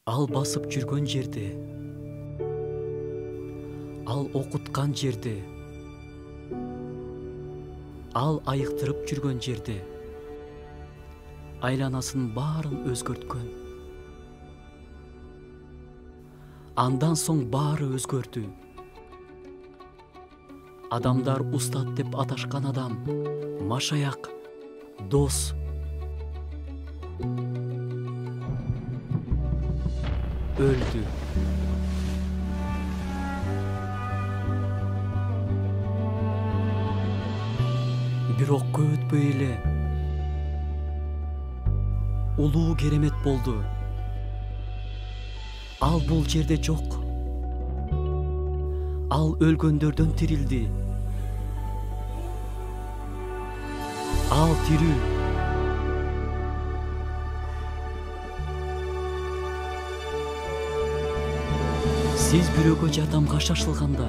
Ал басып жүргөн жерде, ал окуткан жерде, ал айыктырып жүргөн жерде айланасын баарын өзгөрткөн. Андан соң баары өзгөрдү. Адамдар устат деп аташкан адам, машаяк, дос өлдү. Бирок көп өтпөй эле улуу керемет болду. Ал бул жерде жок. Ал өлгөндөрдөн тирилди. Ал тирүү. Сиз бирөөгө жардамга шашылганда,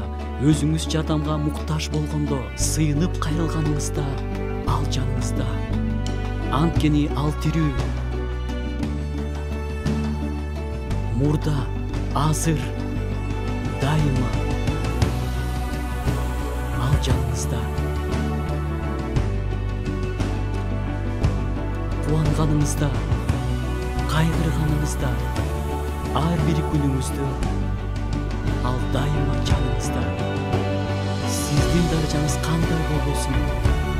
өзүңүз жардамга муктаж болгондо, сыйынып кайрылганыңызда, ал жаныңызда. Анткени ал тирүү. Мурда, азыр, дайыма. Ал жаныңызда. Кубанганыңызда, кайгырганыңызда, ар бир күнүңүздө ал дайыма жаныңызда. Сиздин даражаңыз кандай болбосун,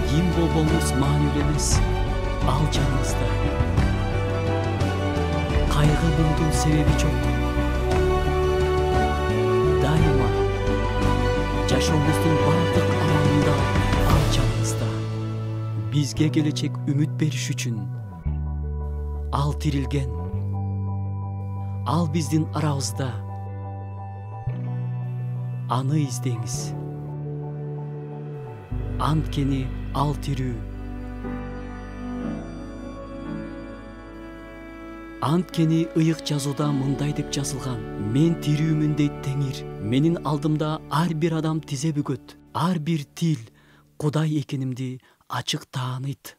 ким болбоңуз маанилүү эмес, ал жаныңызда. Кайгы муңдун себеби жок. Дайыма жашооңуздун бардык абалында ал жаныңызда. Бизге келечек үмүт бериш үчүн ал тирилген. Ал биздин арабызда. Аны издеңиз. Анткени ал тирүү. Анткени ыйык жазууда мындай деп жазылган: мен тирүүмүн дейт Теңир. Менин алдымда ар бир адам тизе бүгөт. Ар бир тил Кудай экенимди ачык тааныйт.